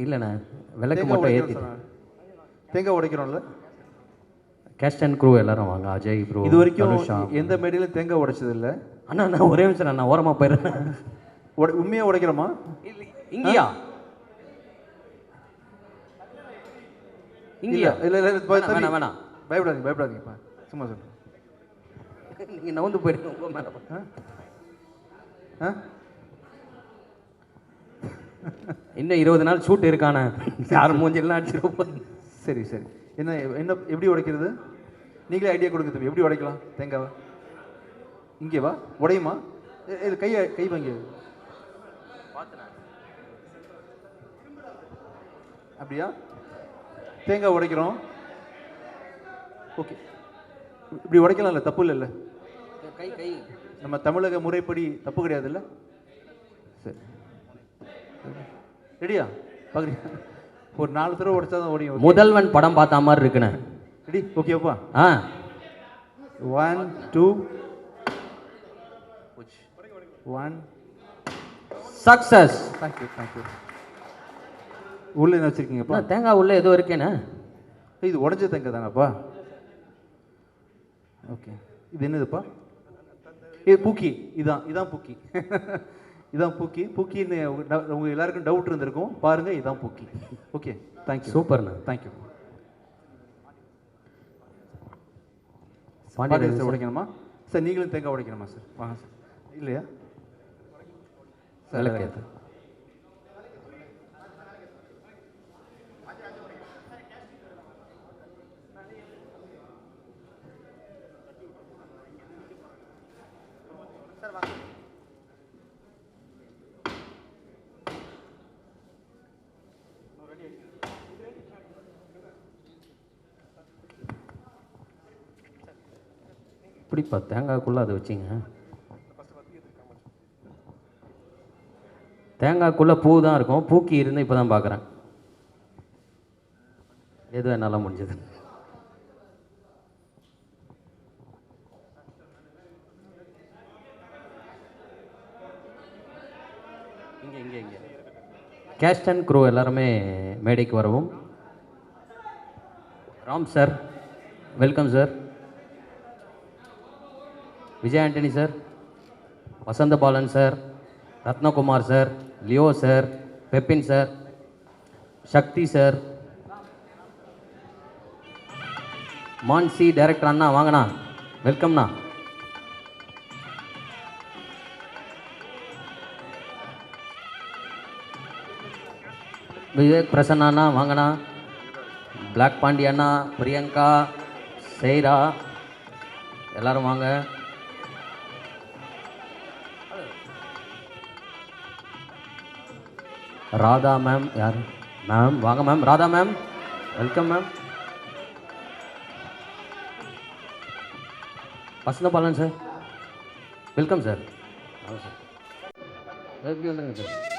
இல்லைண்ணே விளக்கு மட்டும் ஏற்றி தேங்காய் உடைக்கிறோம்ல. கேஸ்ட் அண்ட் க்ரூ எல்லாரும் வாங்க. அஜய் ப்ரோ இது வரைக்கும் எந்த மேடையிலும் தேங்காய் உடைச்சது இல்லை. அண்ணா நான் ஒரே நிமிஷம் நான் ஓரமாக போயிடுறேன். உண்மையாக உடைக்கிறோமா? இங்கேயா இங்கேயா? இல்லை இல்லை வேணாம் வேணாம், பயப்படாதீங்க பயப்படாதீங்கப்பா, சும்மா சொல்லுங்கள். நீங்கள் நவுந்து போயிடுங்க உங்கள் மேலே. இன்னும் 20 நாள் ஷூட் இருக்கானே, யாரும் மூஞ்செல்லாம் அடிச்சிருப்போம். சரி சரி, என்ன என்ன எப்படி உடைக்கிறது? நீங்களே ஐடியா கொடுங்க தம்பி, எப்படி உடைக்கலாம் தேங்காவை? இங்கே வா, உடையுமா? இது கை வாங்கி அப்படியா? தேங்காய் உடைக்கிறோம். ஓகே, இப்படி உடைக்கலாம் இல்லை, தப்பு இல்லை. கை கை நம்ம தமிழக முறைப்படி தப்பு கிடையாது இல்லை? சரி ரெடியா? பார்க்குறீங்க, ஒரு 4 தடவை உடைச்சா தான் ஓடியும். முதல்வன் படம் பார்த்த மாதிரி இருக்குண்ணே. ரெடி? ஓகேப்பா. 1 2 1 சக்சஸ். Thank you thank you. உள்ளே என்ன வச்சுருக்கீங்கப்பா? தேங்காய் உள்ளே ஏதோ இருக்கேண்ணே. இது உடஞ்ச தேங்காய் தானப்பா? ஓகே, இது என்னதுப்பா? இது பூக்கி. இதான் பூக்கி. இதான் பூக்கின்னு உங்கள் எல்லாருக்கும் டவுட் இருந்திருக்கும். பாருங்கள், இதுதான் பூக்கி. Okay, thank you. சூப்பர்ண்ணா, தேங்க்யூ. பாண்டியன் சார் உடைக்கணுமா சார்? நீங்களும் தேங்காய் உடைக்கணுமா சார்? வாங்க சார். இல்லையா சார்? இப்படிப்பா தேங்காய்க்குள்ளே அதை வச்சிங்க. தேங்காய்க்குள்ளே பூ தான் இருக்கும், பூக்கி இருந்து இப்போ தான் பார்க்குறேன். எது என்னால் முடிஞ்சது. இங்கே இங்கே இங்கே கேஸ்ட் அண்ட் க்ரூ எல்லாருமே மேடைக்கு வரவும். Ram sir, welcome sir. Vijay Antony sir, Vasantha Balan sir, Rathnakumar sir, Leo sir, Pepin sir, Sakthi sir, Mansi director அண்ணா வாங்கண்ணா, வெல்கம்ண்ணா. விவேக் பிரசன்னா அண்ணா வாங்கண்ணா. பிளாக் பாண்டி அண்ணா, பிரியங்கா, சைரா எல்லாரும் வாங்க. ராதா மேம், யார் மேம்? வாங்க ma'am. Radha ma'am, welcome ma'am. Vasantha Balan sir, welcome sir. வாங்க சார்.